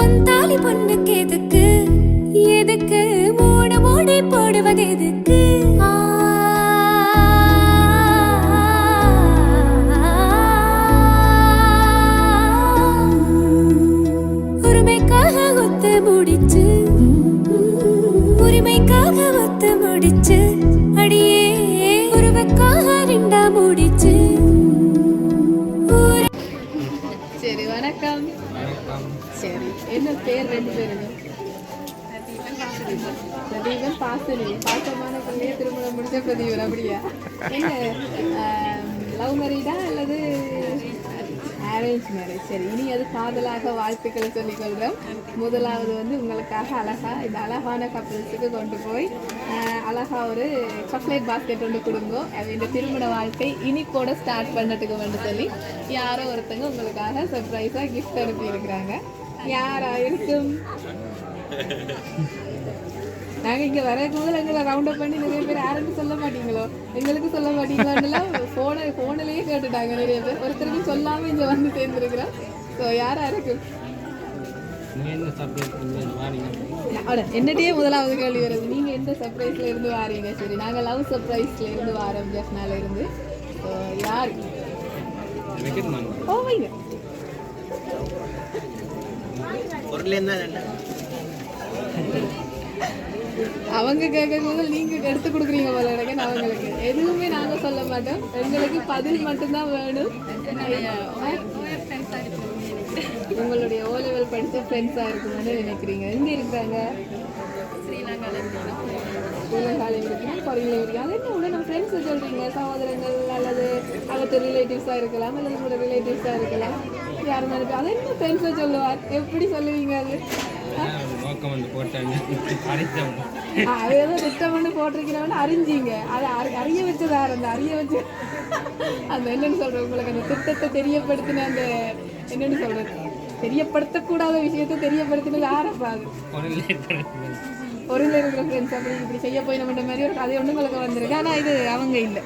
பொந்தாலி பொண்ணுக்கு எதுக்கு எதுக்கு மூணு மூடி போடுவது எதுக்கு உரிமைக்காக ஒத்து முடிச்சு உரிமைக்காக ஒத்து முடிச்சு அடியே உருவக்காக ரெண்டா முடிச்சு. சரி வணக்கம். சரி என்ன பேர் ரெண்டு பேருங்க? பிரதீபன் பாசனி. பாசமான பிள்ளைய திருமணம் முடிஞ்ச பிரதீபன் அப்படியா? என்ன லவ் மேரேஜா அல்லது அரேஞ்ச் மேரேஜ்? சரி இனி அது காதலாக வாழ்த்துக்களை சொல்லிக்கொள்கிறோம். முதலாவது உங்களுக்காக அழகா இந்த அழகான கப்பல்ஸுக்கு கொண்டு போய் அழகா ஒரு சாக்லேட் பாஸ்கெட் ஒன்று கொடுங்க. இந்த திருமண வாழ்க்கை இனிப்போட ஸ்டார்ட் பண்ணட்டுக்கு வந்து சொல்லி யாரோ ஒருத்தங்க உங்களுக்காக சர்ப்ரைஸா கிஃப்ட் அனுப்பி இருக்கிறாங்க. யாரா இருக்கும்? நாங்கள் இங்கே வரதுக்கு முதல்ல எங்களை ரவுண்ட் அப் பண்ணி நிறைய பேர் யாருன்னு சொல்ல மாட்டீங்களோ எங்களுக்கு சொல்ல மாட்டீங்களோன்னெல்லாம் ஃபோனிலேயே கேட்டுட்டாங்க நிறைய பேர். ஒருத்தருக்கு சொல்லாமல் இங்கே வந்து சேர்ந்துருக்குறோம். ஸோ யாரா இருக்கும்? என்னட்டையே முதலாவது கேள்வி வருது, நீங்கள் எந்த சர்ப்ரைஸ்ல இருந்து வாரீங்க? சரி நாங்கள் லவ் சர்ப்ரைஸ்ல இருந்து வாரோம், ஜெஃப்னால இருந்து. ஸோ யார்? ஓ வைங்க அவங்க கேட்கும் போது நீங்க எடுத்து கொடுக்குறீங்க போல எனக்கு. அவங்களுக்கு எதுவுமே நாங்க சொல்ல மாட்டோம், எங்களுக்கு பதில் மட்டும்தான் வேணும். உங்களுடைய ஓ லெவல் படிச்ச ஃப்ரெண்ட்ஸா இருக்கும்னு நினைக்கிறீங்க? எங்க இருக்கிறாங்க? ஸ்ரீலங்காவில் இருக்கிறோம், கொரியில இருக்கிறோம். அது என்ன உடனே நம்ம ஃப்ரெண்ட்ஸை சொல்றீங்க? சகோதரங்கள் அல்லது அவற்ற ரிலேட்டிவ்ஸா இருக்கலாம் அல்லது உங்களோட ரிலேட்டிவ்ஸா இருக்கலாம். யாரும் நினைப்பா அது என்ன ஃப்ரெண்ட்ஸை சொல்லுவார்? எப்படி சொல்லுவீங்க? அது திட்டம்னு போட்டிருக்கிறவன்னு அறிஞ்சிங்க. அதை அறிய வச்சதா அந்த அறிய வச்சு அந்த என்னன்னு சொல்றது, உங்களுக்கு அந்த திட்டத்தை தெரியப்படுத்தின அந்த என்னன்னு சொல்றது, தெரியப்படுத்தக்கூடாத விஷயத்தை தெரியப்படுத்தினது ஆரப்பாது. ஒரு இருக்கிற ஃப்ரெண்ட்ஸ் அப்படி இப்படி செய்ய போய் நம்ம மாதிரி ஒரு கதை ஒன்று உங்களுக்கு வந்திருக்கு. ஆனால் இது அவங்க இல்லை,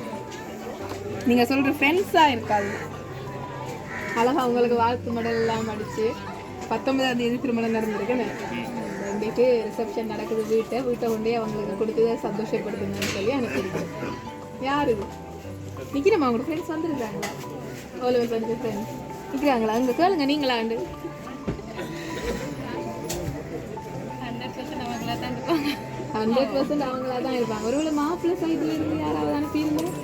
நீங்கள் சொல்கிற ஃப்ரெண்ட்ஸாக இருக்காது. அழகா உங்களுக்கு வாழ்த்து மெடல் எல்லாம் அடித்து 19ஆம் தேதி திருமணம் நடந்திருக்குன்னு இன்றைக்கு ரிசப்ஷன் நடக்குது. வீட்டை கொண்டே அவங்களுக்கு கொடுத்து சந்தோஷப்படுத்துங்கன்னு சொல்லி அனுப்பியிருக்கேன். யார் இது? நிற்கிறமா உங்களோட ஃப்ரெண்ட்ஸ் வந்துருக்காங்களா? ஓ லெவல் படிச்ச ஃப்ரெண்ட்ஸ் நிற்கிறாங்களா? அங்கே கேளுங்க. நீங்களாண்டு 100% அவங்களா தான் இருப்பாங்க. ஒருவேளை மாப்பிள்ளை சைட்ல இருந்து யாராவது அனுப்பியிருந்தோம்?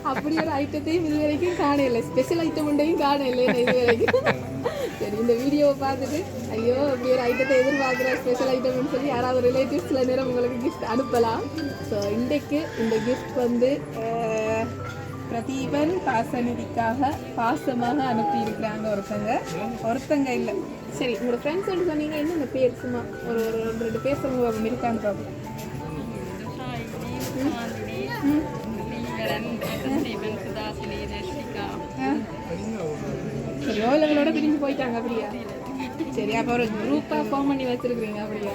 அப்படி ஒரு ஐட்டத்தையும் இது வரைக்கும் காணல. ஸ்பெஷல் ஐட்டம் ஒன்றையும் காணல இது வரைக்கும். சரி இந்த வீடியோவை பார்த்துட்டு ஐயோ இப்படி ஒரு ஐட்டத்தை எதிர்பார்க்குற ஸ்பெஷல் ஐட்டம்னு சொல்லி யாராவது ரிலேட்டிவ்ஸ் சில நேரம் உங்களுக்கு கிஃப்ட் அனுப்பலாம். ஸோ இன்றைக்கு இந்த கிஃப்ட் பிரதீபன் பாசநிதிக்காக பாசமாக அனுப்பி இருக்கிறாங்க. ஒருத்தங்க இல்லை. சரி உங்களோட ஃப்ரெண்ட்ஸ் வந்து சொன்னீங்க, என்னென்ன பேர்? சும்மா ஒரு 2 பேர் சொல்லுங்க இருக்கான்னு பார்ப்போம். சரி ஓலங்களோட பிரிஞ்சு போயிட்டாங்க அப்படியா? சரி அப்போ ஒரு குரூப்பாக ஃபார்ம் பண்ணி வச்சிருக்கிறீங்க அப்படியா?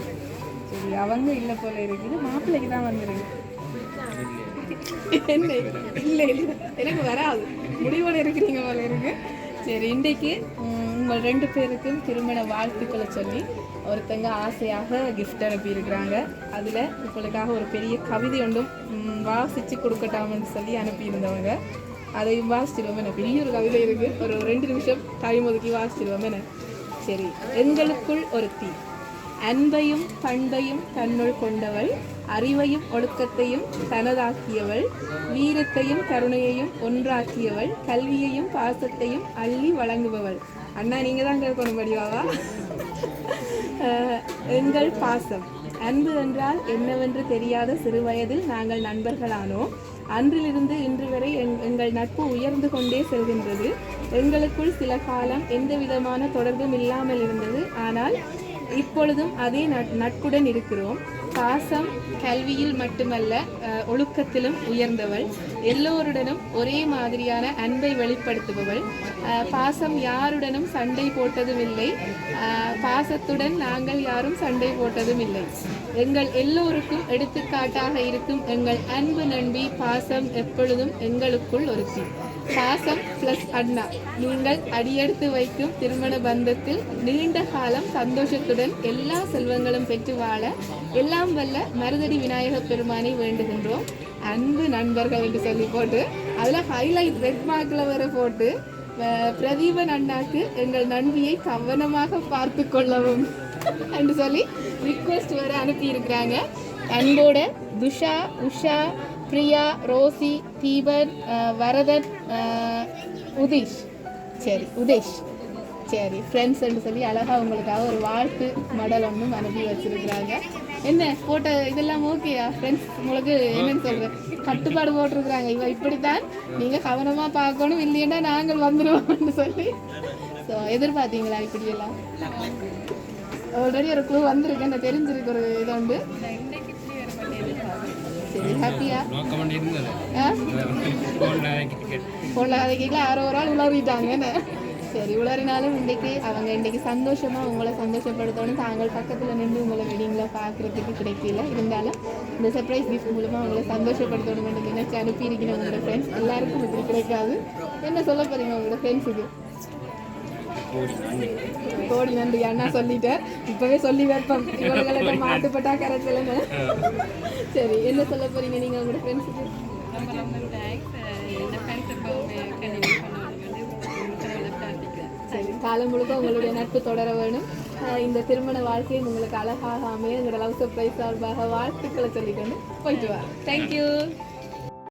சரி அவங்க இல்லை போல இருக்குது, மாப்பிள்ளைக்கு தான் வந்துருக்கு. என்ன இல்லை இல்லை எனக்கு வராது, முடிவோடு இருக்கிறீங்க போல இருக்கு. சரி இன்றைக்கு உங்கள் 2 பேருக்கும் திருமண வாழ்த்துக்களை சொல்லி ஒருத்தங்க ஆசையாக கிஃப்ட் அனுப்பியிருக்கிறாங்க. அதில் உங்களுக்காக ஒரு பெரிய கவிதை ஒன்றும் வாசித்து கொடுக்கட்டாம்னு சொல்லி அனுப்பியிருந்தவங்க. அதையும் வாசிச்சிருவோம். என்ன பெரிய ஒரு கவிதை இருக்குது, ஒரு 2 நிமிஷம் டைம் ஒதுக்கி வாசிச்சிருவோம். என்ன சரி. எங்களுக்குள் ஒருத்தி, அன்பையும் பண்பையும் தன்னுள் கொண்டவள், அறிவையும் ஒழுக்கத்தையும் தனதாக்கியவள், வீரத்தையும் கருணையையும் ஒன்றாக்கியவள், கல்வியையும் பாசத்தையும் அள்ளி வழங்குபவள். அண்ணா நீங்கள் தான் கேட்கணும் படிவாவா? எங்கள் பாசம். அன்பு என்றால் என்னவென்று தெரியாத சிறுவயதில் நாங்கள் நண்பர்களானோம். அன்றிலிருந்து இன்று வரை எங்கள் நட்பு உயர்ந்து கொண்டே செல்கின்றது. எங்களுக்குள் சில காலம் எந்த விதமான தொடர்பும் இல்லாமல் இருந்தது. ஆனால் இப்பொழுதும் அதே நட்புடன் இருக்கிறோம். பாசம் கல்வியில் மட்டுமல்ல ஒழுக்கத்திலும் உயர்ந்தவள். எல்லோருடனும் ஒரே மாதிரியான அன்பை வெளிப்படுத்துபவள். பாசம் யாருடனும் சண்டை போட்டதும் இல்லை. பாசத்துடன் நாங்கள் யாரும் சண்டை போட்டதும் இல்லை. எங்கள் எல்லோருக்கும் எடுத்துக்காட்டாக இருக்கும் எங்கள் அன்பு நண்பி பாசம் எப்பொழுதும் எங்களுக்குள் ஒருத்தி. பாசம் ப்ளஸ் அண்ணா, நீங்கள் அடியெடுத்து வைக்கும் திருமண பந்தத்தில் நீண்ட காலம் சந்தோஷத்துடன் எல்லா செல்வங்களும் பெற்று வாழ எல்லாம் வல்ல மருதடி விநாயகப் பெருமானை வேண்டுகின்றோம். அன்பு நண்பர்கள் என்று சொல்லி போட்டு அதில் ஹைலைட் ரெட் மார்க்கில் வர போட்டு பிரதீபன் அண்ணாக்கு எங்கள் நன்றியை கவனமாக பார்த்து கொள்ளவும் என்று சொல்லி ரிக்வெஸ்ட் வர அனுப்பியிருக்கிறாங்க. அன்போட துஷா, உஷா, பிரியா, ரோசி, தீபன், வரதன், உதேஷ், சரி உதேஷ், சரி ஃப்ரெண்ட்ஸ் என்று சொல்லி அழகாக உங்களுக்காக ஒரு வாழ்த்து மடல் ஒன்றும் அனுப்பி வச்சிருக்கிறாங்க. என்ன போட்ட இதெல்லாம் ஓகேயா ஃப்ரெண்ட்ஸ்? உங்களுக்கு என்னன்னு சொல்கிறேன், கட்டுப்பாடு போட்டிருக்கிறாங்க. இவ இப்படித்தான் நீங்கள் கவனமாக பார்க்கணும், இல்லைன்னா நாங்கள் வந்துடுவோம்னு சொல்லி. ஸோ எதிர்பார்த்தீங்களா இப்படியெல்லாம்? ஆல்ரெடி ஒரு க்ளூ வந்திருக்கு, என்ன தெரிஞ்சிருக்கு ஒரு இது உண்டு. சரி ஹாப்பியா? ஃபோனில் அதை கேட்கல, யாரோ ஒரு ஆள் உளறிட்டாங்க. சரி உளறினாலும் இன்றைக்கு சந்தோஷமாக உங்களை சந்தோஷப்படுத்தணும். தாங்கள் பக்கத்தில் நின்று உங்களை வெட்டிங்கில் பார்க்குறதுக்கு கிடைக்கல, இருந்தாலும் இந்த சர்ப்ரைஸ் கிஃப்ட் மூலமாக உங்களை சந்தோஷப்படுத்தணும் என்று நினைச்சு அனுப்பியிருக்கணும் உங்களோட ஃப்ரெண்ட்ஸ். எல்லாருக்கும் இப்படி கிடைக்காது. என்ன சொல்ல போகிறீங்க உங்களோட ஃப்ரெண்ட்ஸுக்கு? கோடி நன்றி அண்ணா, சொல்லிட்டேன். இப்போவே சொல்லி வைப்போம், இவங்களை மாட்டுப்பட்டா கரெக்டில்லைன்னு. சரி என்ன சொல்ல போகிறீங்க நீங்கள் உங்களோட ஃப்ரெண்ட்ஸுக்கு? சரி, காலம் முழுக்க உங்களுடைய நட்பு தொடர வேணும். இந்த திருமண வாழ்க்கையும் உங்களுக்கு அழகாக அமைய எங்களோட லவ் சர்ப்ரைஸ் சார்பாக வாழ்த்துக்களை சொல்லிக்கொண்டு போயிட்டு வா. தேங்க்யூ.